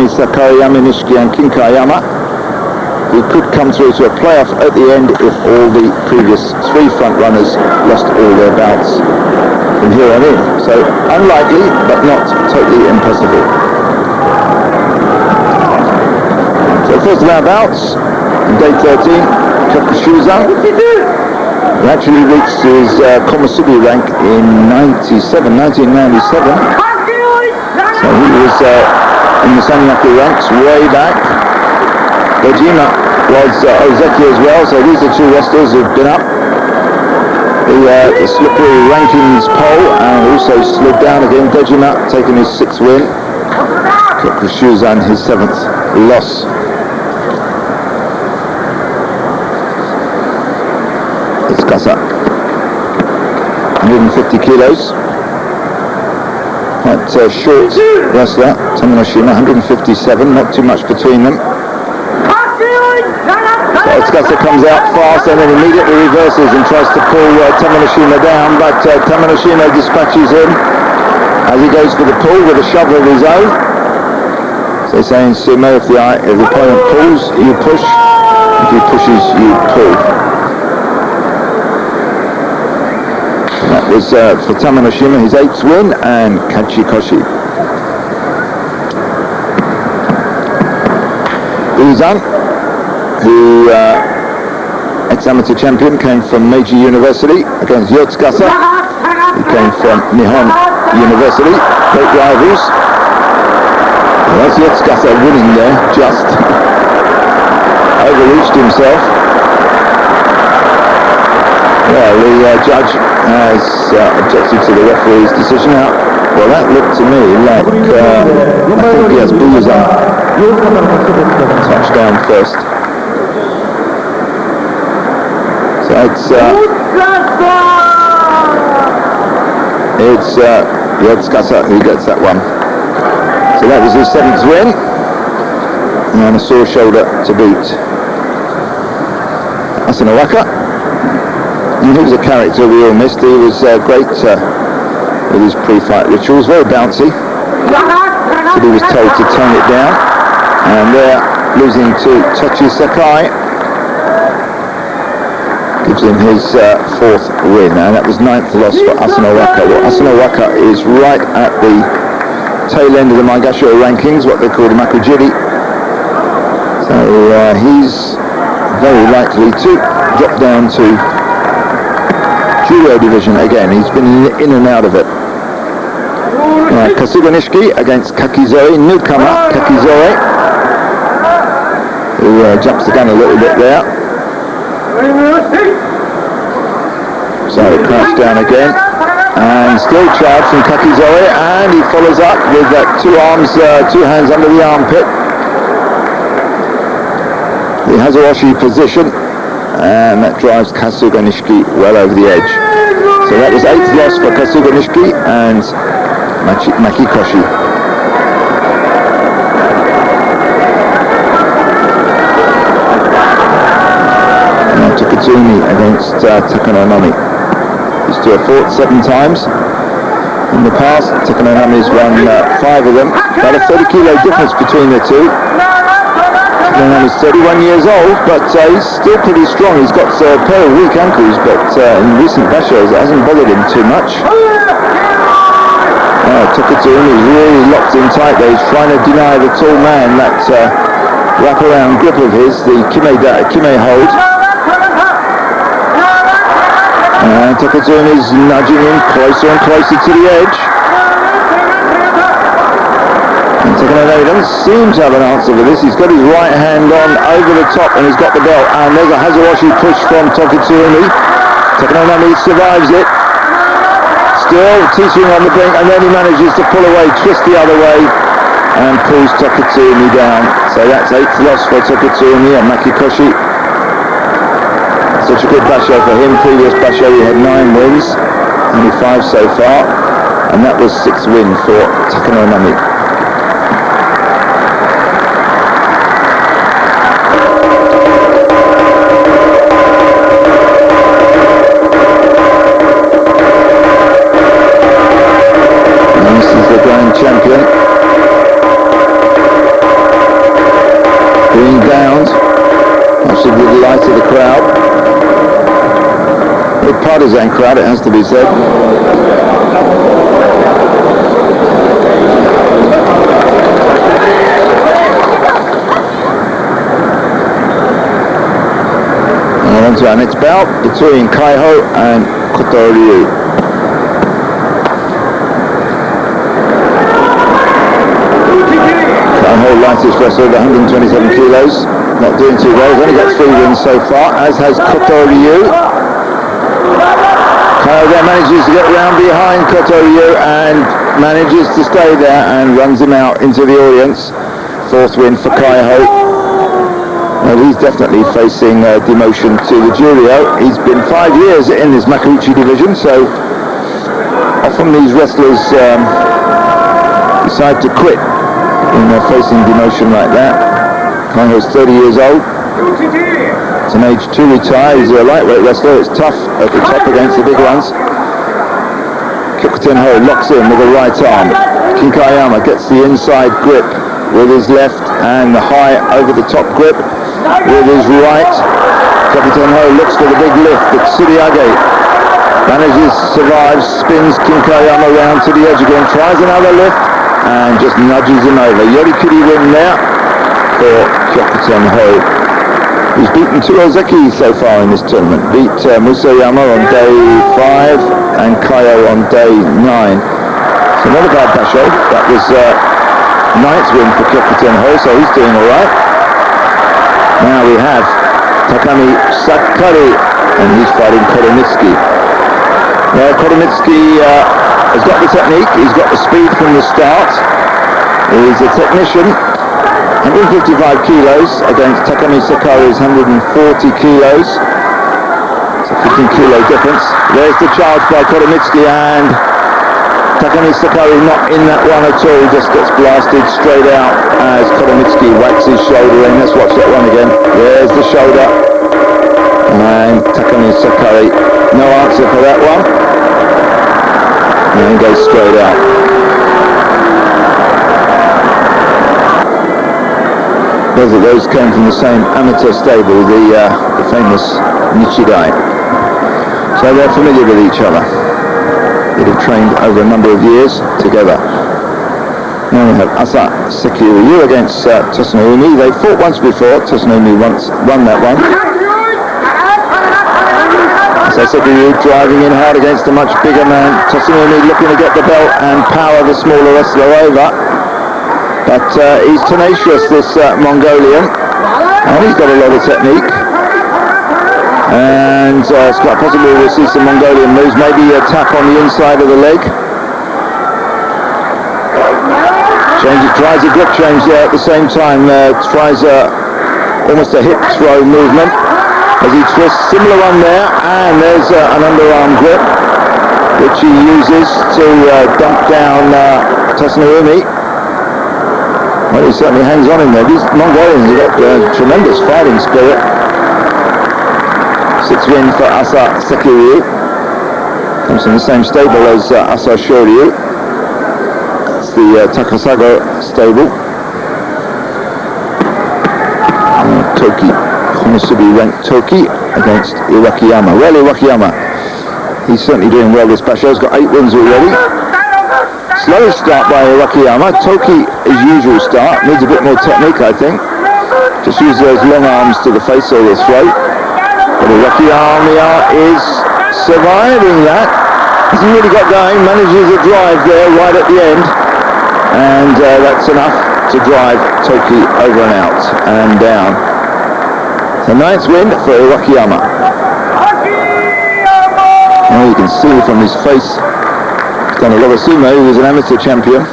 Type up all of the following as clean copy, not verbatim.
Takamisakari, Nishiki and Kinkaiyama, who could come through to a playoff at the end if all the previous three front runners lost all their bouts from here on in. So unlikely, but not totally impossible. So first round bouts, day 13, Kyokushuzan. He actually reached his Komusubi rank in 1997. So he was in the Sanyaku ranks way back. Dejima was Ozeki as well, so these are two wrestlers who've been up the slippery rankings poll and also slid down again. Dejima taking his 6th win, Kyokushuzan his 7th loss. Otsukasa, 150 kilos. Quite short wrestler. Tamanoshima, 157, not too much between them. So Otsukasa comes out fast and then immediately reverses and tries to pull Tamanoshima down, but Tamanoshima dispatches him as he goes for the pull with a shove of his own. So they say in sumo, if the opponent pulls, you push. If he pushes, you pull. That was for Tamanoshima his 8th win and Kachikoshi. Buyuzan, who ex-amateur champion, came from Meiji University against Yotsukasa, who came from Nihon University, great rivals. Well, that's Yotsukasa winning there, just overreached himself. Well, the judge has objected to the referee's decision. Well, that looked to me like I think he has Buyuzan touchdown first. So it's Yotsukasa who gets that one. So that was his 7th win, and a sore shoulder to boot. Asanowaka. He was a character we all missed. He was great with his pre-fight rituals, very bouncy. But he was told to tone it down. And they're losing to Tochisakae. Gives him his 4th win. And that was 9th loss for Asanowaka. Well, Asanowaka is right at the tail end of the Maigasho rankings, what they call the Makujiri. So he's very likely to drop down to Judo division again. He's been in and out of it. Kasuganishiki against Kakizoe, newcomer Kakizoe, who jumps the gun a little bit there. So crouch down again, and still charge from Kakizoe, and he follows up with 2 hands under the armpit. The Hazuoshi position, and that drives Kasuganishiki well over the edge. So that was 8th loss for Kasuganishiki and Makikoshi. Now Tokitsuumi against Takanonami. These two have fought 7 times in the past. Takanonami has won 5 of them. About a 30 kilo difference between the two. He's 31 years old, but he's still pretty strong. He's got a pair of weak ankles, but in recent bashos it hasn't bothered him too much. Tokitsuumi is really locked in tight there. He's trying to deny the tall man that wrap-around grip of his, the kime hold. And Tokitsuumi is nudging him closer and closer to the edge. Takanonami doesn't seem to have an answer for this. He's got his right hand on over the top and he's got the belt. And there's a Hazuoshi push from Tokitsuumi. Takanonami survives it. Still teetering on the brink, and then he manages to pull away, twist the other way, and pulls Tokitsuumi down. So that's 8th loss for Tokitsuumi and Makikoshi. Such a good basho for him. Previous basho he had 9 wins, only 5 so far, and that was 6th win for Takanonami. Champion. captured the delight of the crowd. A partisan crowd, it has to be said. And on to our next bout between Kaiho and Kotoryu. Kaiho, lightest wrestler at 127 kilos, not doing too well. He's only got 3 wins so far, as has Kotoryu. Kaiho there manages to get round behind Kotoryu and manages to stay there and runs him out into the audience. 4th win for Kaiho. Well, he's definitely facing demotion to the Juryo. He's been 5 years in this Makuuchi division, so often these wrestlers decide to quit when they're facing demotion like that. Kaiho's 30 years old. It's an age to retire. He's a lightweight wrestler. It's tough at the top against the big ones. Kyokutenho locks in with a right arm. Kinkaiyama gets the inside grip with his left and the high over the top grip with his right. Kyokutenho looks for the big lift, but Tsuruage manages, survives, spins Kinkaiyama round to the edge again, tries another lift and just nudges him over. Yorikiri win there for Kyokutenho. He's beaten 2 Ozeki so far in this tournament. Beat Musayama on day 5 and Kaiho on day 9. So not a bad Basho. That was 9th win for Kyokutenho, so he's doing alright. Now we have Takamisakari, and he's fighting Kotomitsuki. Now Kotomitsuki has got the technique, he's got the speed from the start. He's a technician. 155 kilos against Takamisakari's 140 kilos. It's a 15 kilo difference. There's the charge by Kotomitsuki, and Takamisakari not in that one at all, just gets blasted straight out as Kotomitsuki whacks his shoulder in. Let's watch that one again. There's the shoulder, and Takamisakari, no answer for that one, and goes straight out. Both of those came from the same amateur stable, the famous Nichigai. So they're familiar with each other. They've trained over a number of years together. Now we have Asasekiryu against Tosanoumi. They fought once before. Tosanoumi once won that one. Asasekiryu driving in hard against a much bigger man. Tosanoumi looking to get the belt and power the smaller wrestler over. But he's tenacious, this Mongolian, and he's got a lot of technique. And it's quite possible we'll see some Mongolian moves, maybe a tap on the inside of the leg. Tries a grip change there at the same time, tries almost a hip throw movement as he twists. Similar one there, and there's an underarm grip which he uses to dump down Tosanoumi. Well, he certainly hangs on in there. These Mongolians have got tremendous fighting spirit. 6th win for Asasekiryu. Comes from the same stable as Asashoryu. It's the Takasago stable. Toki. Konosubi ranked Toki against Iwakiyama. Well, Iwakiyama, he's certainly doing well this Basho. He's got 8 wins already. Slow start by Iwakiyama. Toki, his usual start, needs a bit more technique, I think. Just use those long arms to the face or the throat. But Iwakiyama is surviving that. Hasn't really got going, manages a drive there right at the end. And that's enough to drive Toki over and out and down. The 9th win for Iwakiyama. Now you can see from his face, done a lot of sumo. He was an amateur champion,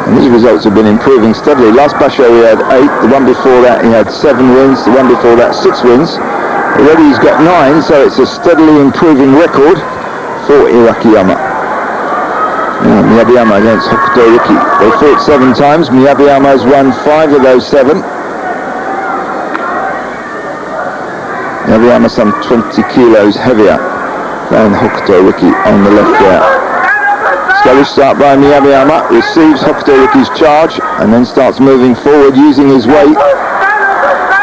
and his results have been improving steadily. Last Basho he had 8, the one before that he had 7 wins, the one before that 6 wins. Already he's got 9, so it's a steadily improving record for Iwakiyama. Miyabiyama against Hokuto Riki. They fought 7 times. Miyabiyama has won 5 of those 7. Miyabiyama some 20 kilos heavier than Hokuto Riki on the left there. Sluggish start by Miyabiyama, receives Hokuto Riki's charge and then starts moving forward using his weight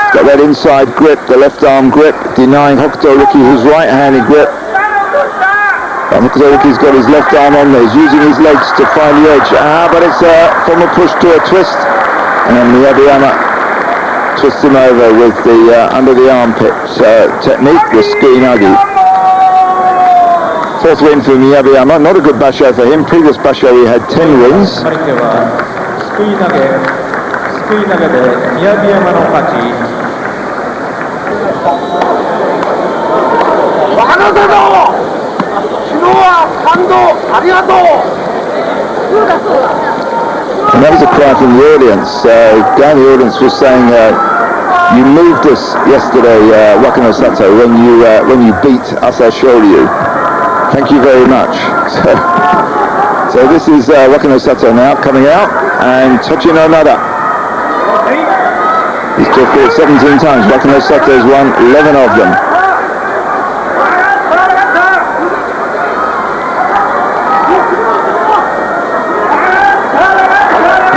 Got that inside grip, the left arm grip, denying Hokuto Riki his right-handed grip. Hokuto Riki's got his left arm on there, he's using his legs to find the edge. But it's from a push to a twist, and Miyabiyama twists him over with the under the armpit technique, the Sukuinagi. Fourth win for Miyabiyama, not a good basho for him. Previous basho he had 10 wins. And that was a cry from the audience. Down the audience was saying, you moved us yesterday, Wakano Sato, when you beat Asashoryu. Thank you very much. So this is Wakano Sato now coming out, and Tochino Nada. He's killed 17 times. Wakano Sato has won 11 of them.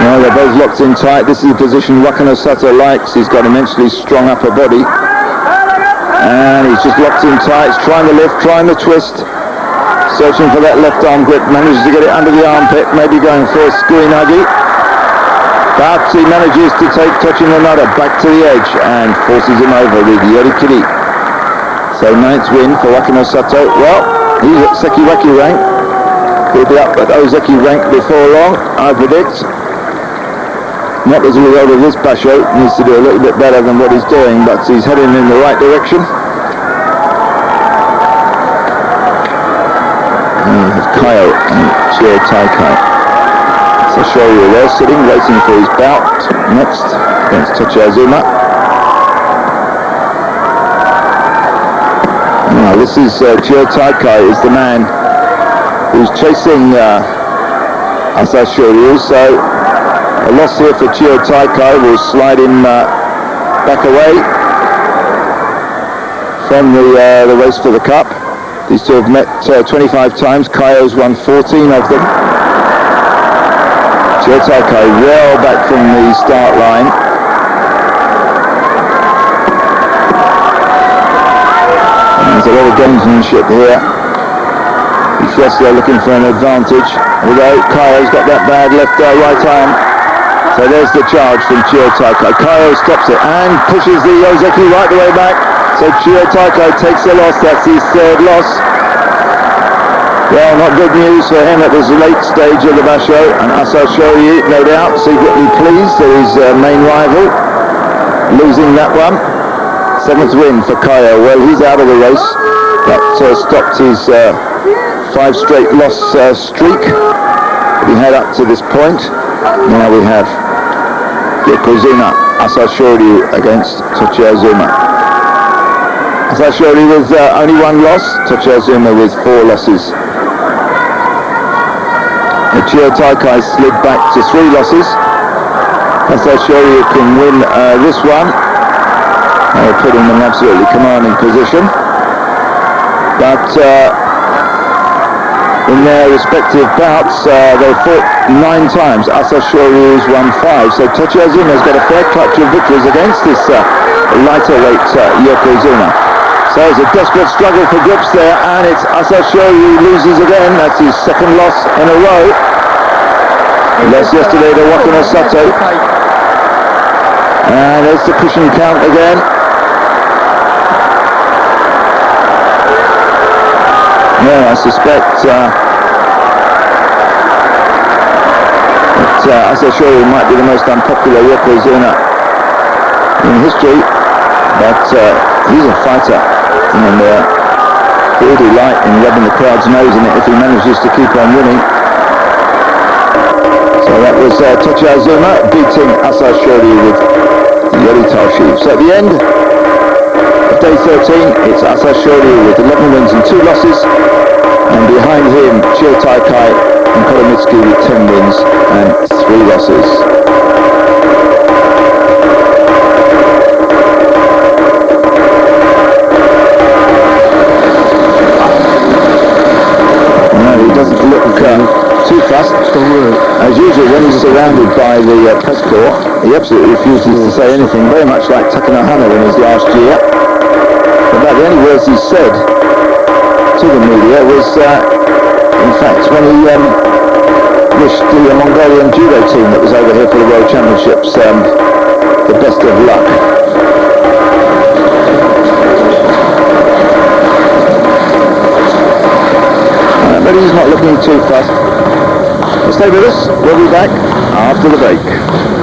Now they're both locked in tight. This is the position Wakano Sato likes. He's got immensely strong upper body. And he's just locked in tight. He's trying the lift, trying the twist. Searching for that left arm grip. Manages to get it under the armpit. Maybe going for a Sukuinagi. But he manages to take Tochino Nada back to the edge and forces him over with yorikiri. So 9th win for Wakano Sato. Well, he's at Sekiwaki rank. He'll be up at Ozeki rank before long, I predict. Not as a result of this basho. Needs to do a little bit better than what he's doing, but he's heading in the right direction. Kaiho and Chio Taikai. So Shoryu there sitting, waiting for his bout next against Tochiazuma. Now this is Chio Taikai is the man who's chasing Asashoryu, so a loss here for Chio Taikai will slide him back away from the race for the cup. These two have met 25 times. Kaiho's won 14 of them. Chio Taikai well back from the start line. And there's a lot of gamesmanship here. He's just looking for an advantage. Although Kaiho's got that bad left right arm. So there's the charge from Chio Taikai. Kaiho stops it and pushes the Ozeki right the way back. So Chio Taikai takes a loss. That's his third loss. Well, not good news for him at this late stage of the basho. And Asashoryu, no doubt, secretly pleased that his main rival losing that one. 7th win for Kaiho. Well, he's out of the race. That stopped his 5 straight loss streak that he had up to this point. Now we have Yokozuna Asashoryu against Tochiazuma. Asashoryu with only 1 loss, Tochiazuma with 4 losses. Chio Taikai slid back to 3 losses. Asashoryu can win this one. That will put him in an absolutely commanding position. But in their respective bouts, they fought 9 times. Asashoryu's won 5. So Tochiazuma's got a fair clutch of victories against this lighter weight Yokozuna. So it's a desperate struggle for grips there, and it's Asashoryu loses again. That's his 2nd loss in a row. He lost yesterday to Wakano Sato. And there's the cushion count again. Yeah, I suspect that Asashoryu might be the most unpopular Yokozuna in history, but he's a fighter, and he'll delight in rubbing the crowd's nose in it if he manages to keep on winning. So that was Tochiazuma beating Asashoryu with yoritoshi. So at the end of day 13, it's Asashoryu with 11 wins and 2 losses, and behind him Chio Taikai and Kotomitsuki with 10 wins and 3 losses. No, he doesn't look too fast. As usual, when he's surrounded interrupted by the press corps. He absolutely refuses to say anything, very much like Takanohana in his last year. But the only words he said to the media was, in fact, when he wished the Mongolian judo team that was over here for the World Championships the best of luck. But he's not looking too fast. Stay with us, we'll be back after the break.